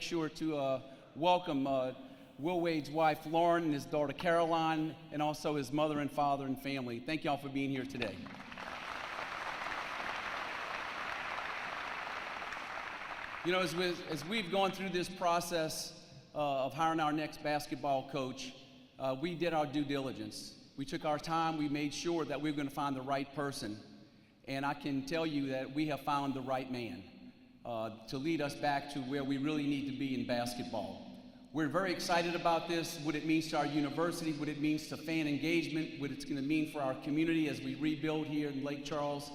make sure to welcome Will Wade's wife, Lauren, and his daughter, Caroline, and also his mother and father and family. Thank y'all for being here today. You know, as we've gone through this process of hiring our next basketball coach, we did our due diligence. We took our time, we made sure that we were going to find the right person. And I can tell you that we have found the right man to lead us back to where we really need to be in basketball. We're very excited about this, what it means to our university, what it means to fan engagement, what it's going to mean for our community as we rebuild here in Lake Charles.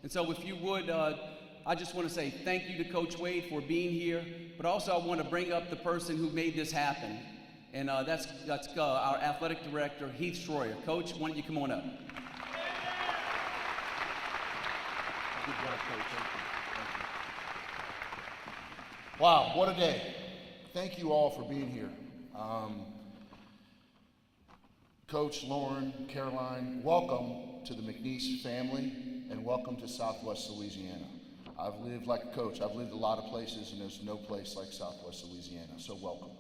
And so if you would, I just want to say thank you to Coach Wade for being here, but also I want to bring up the person who made this happen. And that's our athletic director, Heath Schroyer. Coach, why don't you come on up? Good job, Coach. Thank you. Wow, what a day. Thank you all for being here. Coach, Lauren, Caroline, welcome to the McNeese family and welcome to Southwest Louisiana. I've lived like a coach. I've lived a lot of places and there's no place like Southwest Louisiana, so welcome.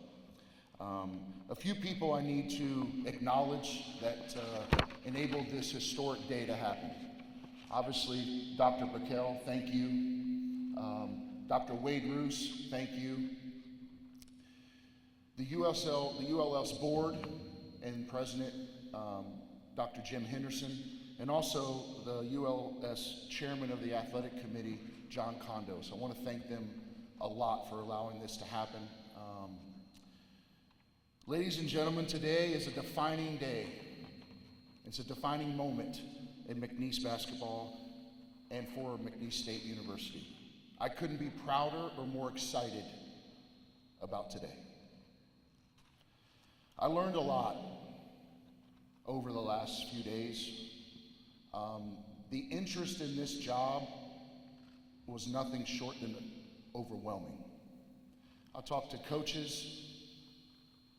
A few people I need to acknowledge that enabled this historic day to happen. Obviously, Dr. Bakel, thank you. Dr. Wade Roos, thank you. The ULS board and president, Dr. Jim Henderson, and also the ULS chairman of the athletic committee, John Condos. I want to thank them a lot for allowing this to happen. Ladies and gentlemen, today is a defining day. It's a defining moment in McNeese basketball and for McNeese State University. I couldn't be prouder or more excited about today. I learned a lot over the last few days. The interest in this job was nothing short than overwhelming. I talked to coaches,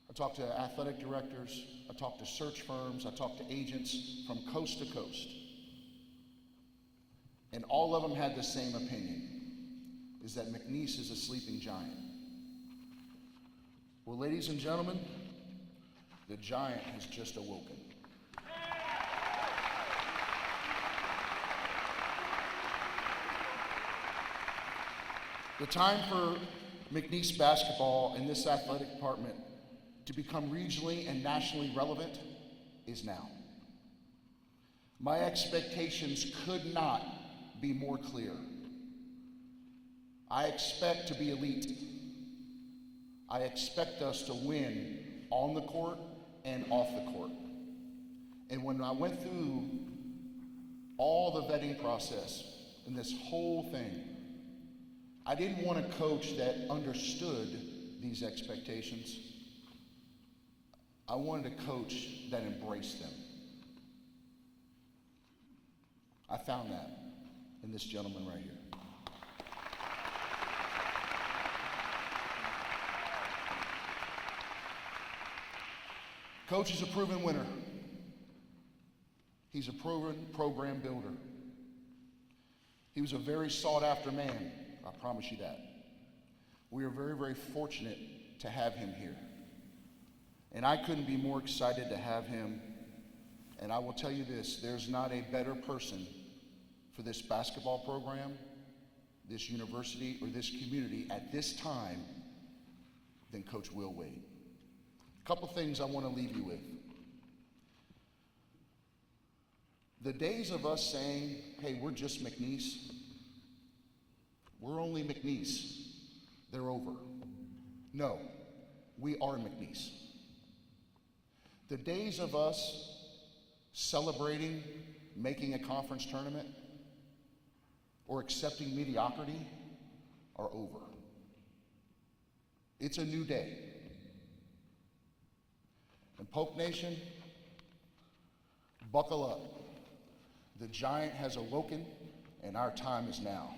I talked to athletic directors, I talked to search firms, I talked to agents from coast to coast. And all of them had the same opinion, is that McNeese is a sleeping giant. Well, ladies and gentlemen, the giant has just awoken. The time for McNeese basketball and this athletic department to become regionally and nationally relevant is now. My expectations could not be more clear. I expect to be elite. I expect us to win on the court and off the court. And when I went through all the vetting process and this whole thing, I didn't want a coach that understood these expectations. I wanted a coach that embraced them. I found that in this gentleman right here. Coach is a proven winner. He's a proven program builder. He was a very sought after man, I promise you that. We are very, very fortunate to have him here. And I couldn't be more excited to have him. And I will tell you this, there's not a better person for this basketball program, this university, or this community at this time than Coach Will Wade. A couple things I want to leave you with. The days of us saying, hey, we're just McNeese, we're only McNeese, they're over. No, we are McNeese. The days of us celebrating making a conference tournament or accepting mediocrity are over. It's a new day. And Polk Nation, buckle up. The giant has awoken and our time is now.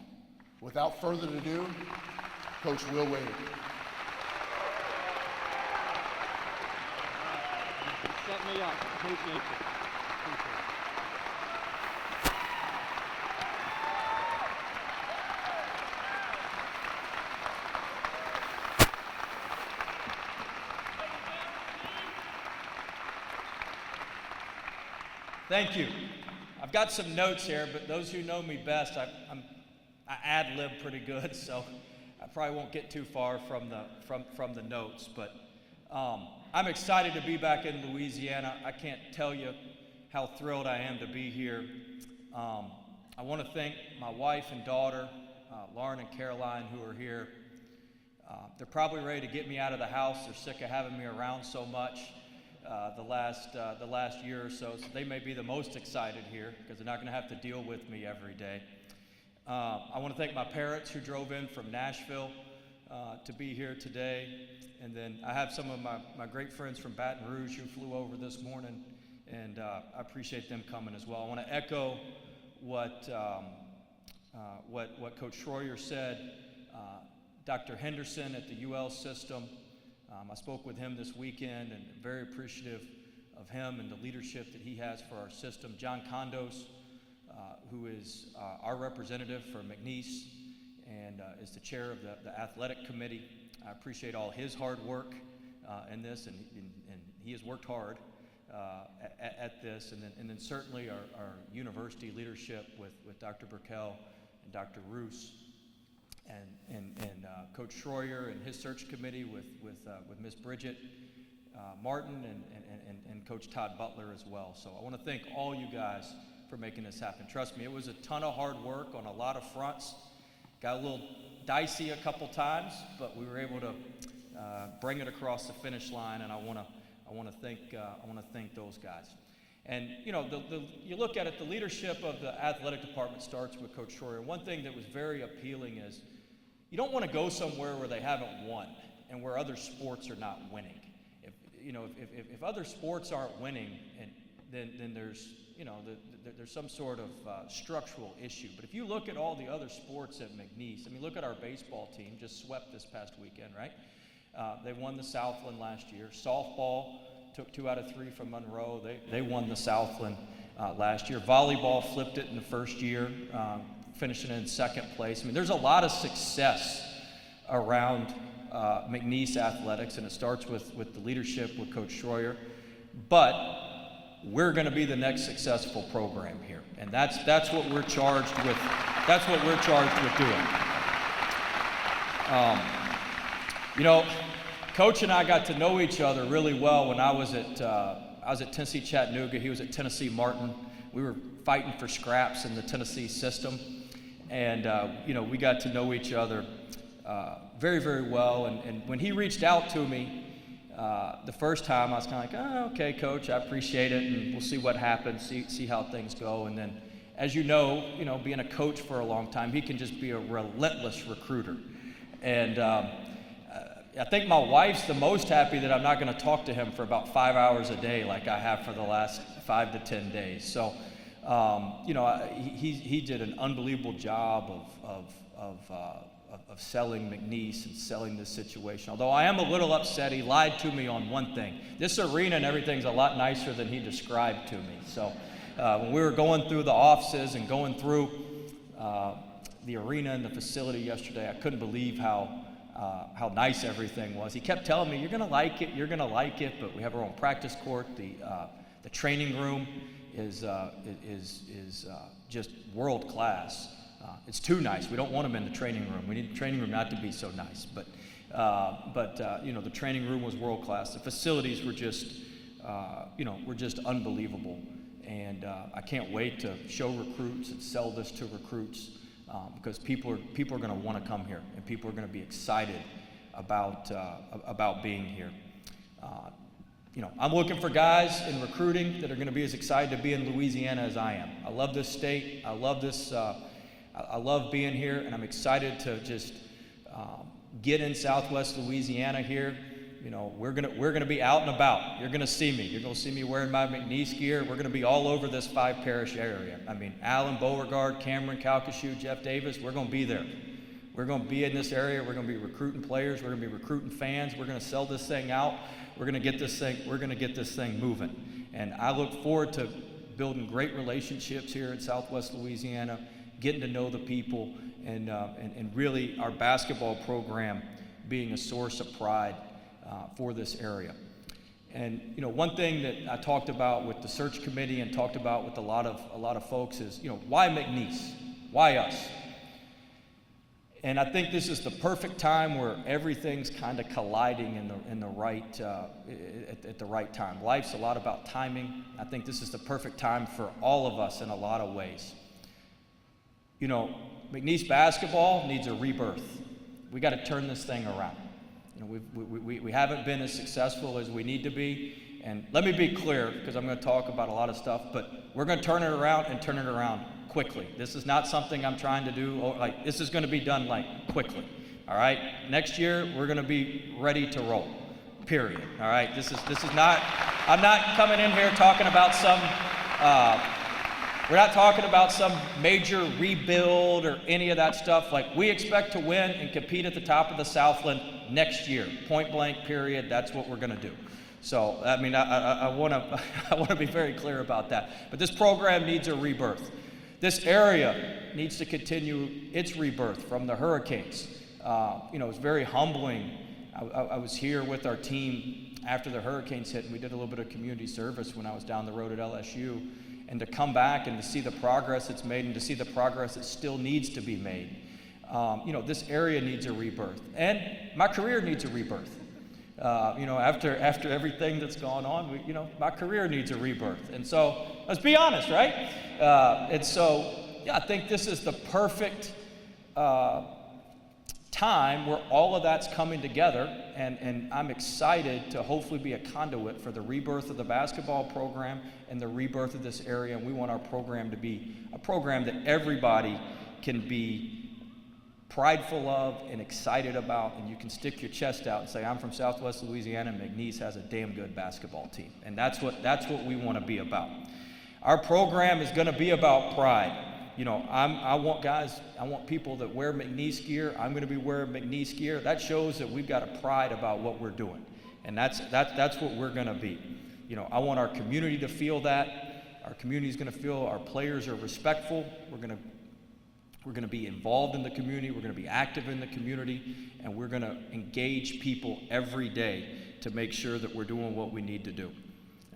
Without further ado, Coach Will Wade. Set me up. Appreciate it. Thank you. I've got some notes here, but those who know me best, I ad-lib pretty good, so I probably won't get too far from the notes. But I'm excited to be back in Louisiana. I can't tell you how thrilled I am to be here. I want to thank my wife and daughter, Lauren and Caroline, who are here. They're probably ready to get me out of the house. They're sick of having me around so much the last year or so. So they may be the most excited here because they're not going to have to deal with me every day. I want to thank my parents who drove in from Nashville to be here today. And then I have some of my great friends from Baton Rouge who flew over this morning, and I appreciate them coming as well. I want to echo what Coach Schroyer said. Dr. Henderson at the UL system, I spoke with him this weekend and very appreciative of him and the leadership that he has for our system. John Condos, who is our representative for McNeese and is the chair of the athletic committee. I appreciate all his hard work in this, and he has worked hard at this. And then certainly our university leadership with Dr. Burkell and Dr. Roos. And Coach Schroyer and his search committee with Miss Bridget Martin and Coach Todd Butler as well. So I want to thank all you guys for making this happen. Trust me, it was a ton of hard work on a lot of fronts. Got a little dicey a couple times, but we were able to bring it across the finish line, and I want to thank those guys. And you know, you look at it, the leadership of the athletic department starts with Coach Schroyer. One thing that was very appealing is you don't want to go somewhere where they haven't won and where other sports are not winning. If other sports aren't winning, then there's there's some sort of structural issue. But if you look at all the other sports at McNeese, I mean, look at our baseball team, just swept this past weekend, right? They won the Southland last year. Softball took 2 out of 3 from Monroe. They won the Southland last year. Volleyball flipped it in the first year, finishing in second place. I mean, there's a lot of success around McNeese athletics, and it starts with the leadership with Coach Schroyer. But we're going to be the next successful program here, and that's what we're charged with. That's what we're charged with doing. Coach and I got to know each other really well when I was at Tennessee Chattanooga. He was at Tennessee Martin. We were fighting for scraps in the Tennessee system, and we got to know each other very, very well. And when he reached out to me the first time, I was kind of like, oh, okay, Coach, I appreciate it, and we'll see what happens, see how things go. And then, as you know, being a coach for a long time, he can just be a relentless recruiter. And I think my wife's the most happy that I'm not going to talk to him for about 5 hours a day like I have for the last 5 to 10 days. So, he did an unbelievable job of selling McNeese and selling this situation. Although I am a little upset, he lied to me on one thing. This arena and everything's a lot nicer than he described to me. So when we were going through the offices and going through the arena and the facility yesterday, I couldn't believe how nice everything was. He kept telling me, you're going to like it, but we have our own practice court. The training room is just world class. It's too nice. We don't want him in the training room. We need the training room not to be so nice. But the training room was world class. The facilities were just unbelievable. And I can't wait to show recruits and sell this to recruits because people are going to want to come here, and people are going to be excited about being here. I'm looking for guys in recruiting that are going to be as excited to be in Louisiana as I am. I love this state. I love this. I love being here, and I'm excited to just get in Southwest Louisiana here. We're gonna be out and about. You're gonna see me. You're gonna see me wearing my McNeese gear. We're gonna be all over this 5-parish area. I mean, Allen, Beauregard, Cameron, Calcasieu, Jeff Davis. We're gonna be there. We're gonna be in this area. We're gonna be recruiting players. We're gonna be recruiting fans. We're gonna sell this thing out. We're gonna get this thing moving. And I look forward to building great relationships here in Southwest Louisiana, getting to know the people, and really our basketball program being a source of pride for this area. And one thing that I talked about with the search committee and talked about with a lot of folks is, why McNeese? Why us? And I think this is the perfect time where everything's kind of colliding in the right at the right time. Life's a lot about timing. I think this is the perfect time for all of us in a lot of ways. McNeese basketball needs a rebirth. We got to turn this thing around. We haven't been as successful as we need to be. And let me be clear, because I'm going to talk about a lot of stuff, but we're going to turn it around and turn it around quickly. This is not something I'm trying to do, this is going to be done quickly. All right? Next year, we're going to be ready to roll. Period. All right? This is not, I'm not coming in here talking about we're not talking about some major rebuild or any of that stuff. We expect to win and compete at the top of the Southland next year. Point blank, period. That's what we're going to do. So, I want to be very clear about that. But this program needs a rebirth. This area needs to continue its rebirth from the hurricanes. It's very humbling. I was here with our team after the hurricanes hit, and we did a little bit of community service when I was down the road at LSU. And to come back and to see the progress it's made and to see the progress that still needs to be made. This area needs a rebirth. And my career needs a rebirth. After everything that's gone on, my career needs a rebirth. And so, let's be honest, right? I think this is the perfect time where all of that's coming together, and I'm excited to hopefully be a conduit for the rebirth of the basketball program and the rebirth of this area. And we want our program to be a program that everybody can be prideful of and excited about, and you can stick your chest out and say, I'm from Southwest Louisiana, and McNeese has a damn good basketball team. And that's what we want to be about. Our program is going to be about pride. I want people that wear McNeese gear. I'm going to be wearing McNeese gear. That shows that we've got a pride about what we're doing. And that's what we're going to be. I want our community to feel that. Our community is going to feel our players are respectful. We're going to be involved in the community. We're going to be active in the community. And we're going to engage people every day to make sure that we're doing what we need to do.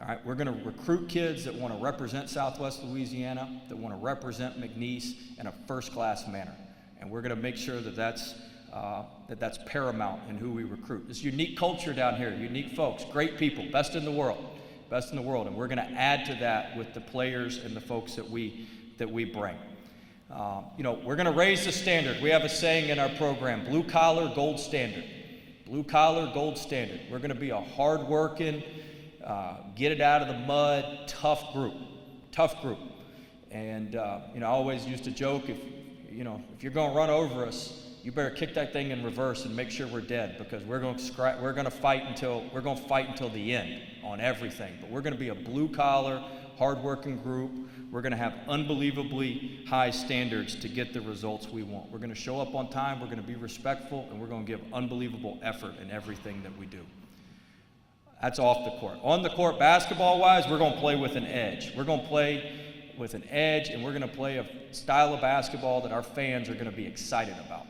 All right, we're going to recruit kids that want to represent Southwest Louisiana, that want to represent McNeese in a first-class manner. And we're going to make sure that that's paramount in who we recruit. This unique culture down here, unique folks, great people, best in the world. And we're going to add to that with the players and the folks that we bring. We're going to raise the standard. We have a saying in our program, blue collar, gold standard. Blue collar, gold standard. We're going to be a hard-working, get it out of the mud, tough group. And I always used to joke, if you're going to run over us, you better kick that thing in reverse and make sure we're dead, because we're going to fight until the end on everything. But we're going to be a blue collar, hard-working group. We're going to have unbelievably high standards to get the results we want. We're going to show up on time. We're going to be respectful, and we're going to give unbelievable effort in everything that we do. That's off the court. On the court, basketball-wise, we're going to play with an edge. We're going to play with an edge, and we're going to play a style of basketball that our fans are going to be excited about.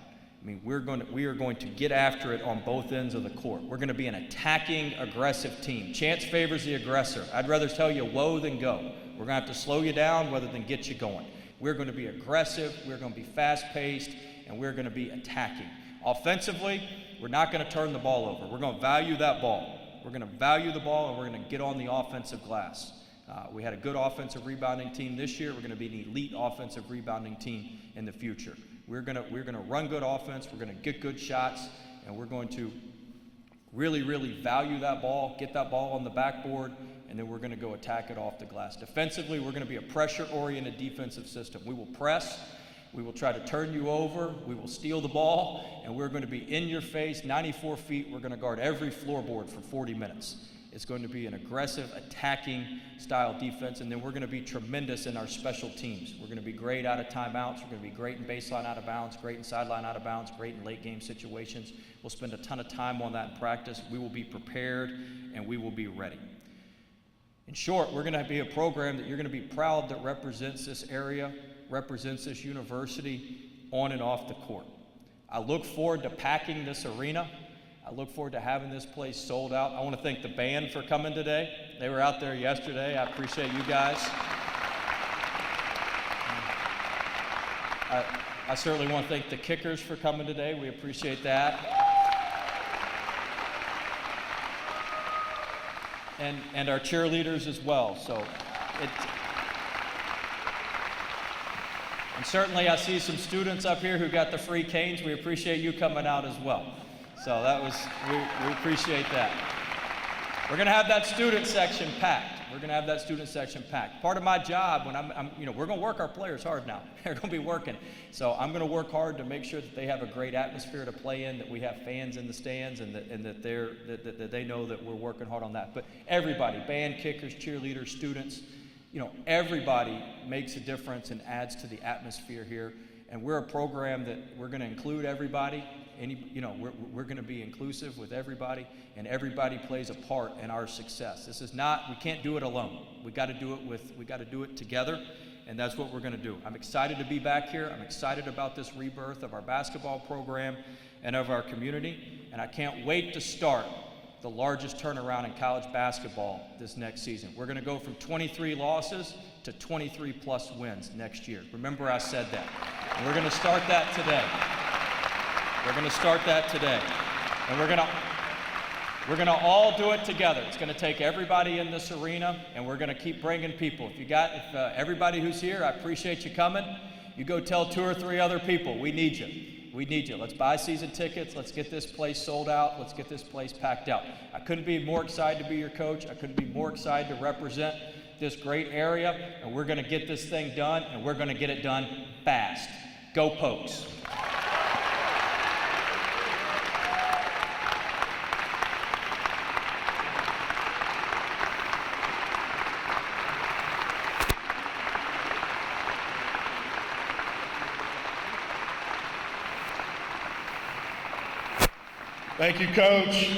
We are going to get after it on both ends of the court. We're going to be an attacking, aggressive team. Chance favors the aggressor. I'd rather tell you whoa than go. We're going to have to slow you down rather than get you going. We're going to be aggressive. We're going to be fast-paced, and we're going to be attacking. Offensively, we're not going to turn the ball over. We're going to value that ball. We're going to value the ball, and we're going to get on the offensive glass. We had a good offensive rebounding team this year. We're going to be an elite offensive rebounding team in the future. We're going to run good offense. We're going to get good shots, and we're going to really, really value that ball, get that ball on the backboard, and then we're going to go attack it off the glass. Defensively, we're going to be a pressure-oriented defensive system. We will press. We will try to turn you over. We will steal the ball, and we're going to be in your face, 94 feet. We're going to guard every floorboard for 40 minutes. It's going to be an aggressive, attacking style defense, and then we're going to be tremendous in our special teams. We're going to be great out of timeouts. We're going to be great in baseline out of bounds, great in sideline out of bounds, great in late game situations. We'll spend a ton of time on that in practice. We will be prepared, and we will be ready. In short, we're going to be a program that you're going to be proud that represents this area, represents this university on and off the court. I look forward to packing this arena. I look forward to having this place sold out. I want to thank the band for coming today. They were out there yesterday. I appreciate you guys. I certainly want to thank the kickers for coming today. We appreciate that. And our cheerleaders as well. And certainly I see some students up here who got the free canes. We appreciate you coming out as well. So we appreciate that. We're going to have that student section packed. Part of my job when we're going to work our players hard now. They're going to be working. So I'm going to work hard to make sure that they have a great atmosphere to play in, that we have fans in the stands, and that they know that we're working hard on that. But everybody, band, kickers, cheerleaders, students, everybody makes a difference and adds to the atmosphere here. And we're a program that we're going to include everybody. We're going to be inclusive with everybody, and everybody plays a part in our success. We can't do it alone. We got to do it together, and that's what we're going to do. I'm excited to be back here. I'm excited about this rebirth of our basketball program and of our community, and I can't wait to start the largest turnaround in college basketball this next season. We're going to go from 23 losses to 23 plus wins next year. Remember I said that. And we're going to start that today. And we're going to all do it together. It's going to take everybody in this arena, and we're going to keep bringing people. If everybody who's here, I appreciate you coming. You go tell 2 or 3 other people, we need you. Let's buy season tickets. Let's get this place sold out. Let's get this place packed out. I couldn't be more excited to be your coach. I couldn't be more excited to represent this great area, and we're going to get this thing done, and we're going to get it done fast. Go Pokes. Thank you, Coach.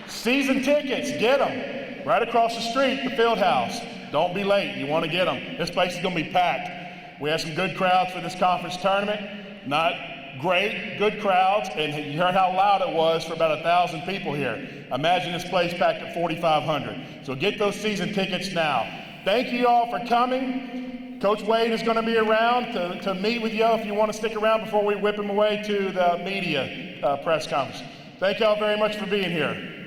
Season tickets, get them. Right across the street, the field house. Don't be late. You want to get them. This place is going to be packed. We had some good crowds for this conference tournament. Not great, good crowds, and you heard how loud it was for about 1,000 people here. Imagine this place packed at 4,500. So get those season tickets now. Thank you all for coming. Coach Wade is going to be around to meet with you if you want to stick around before we whip him away to the media press conference. Thank y'all very much for being here.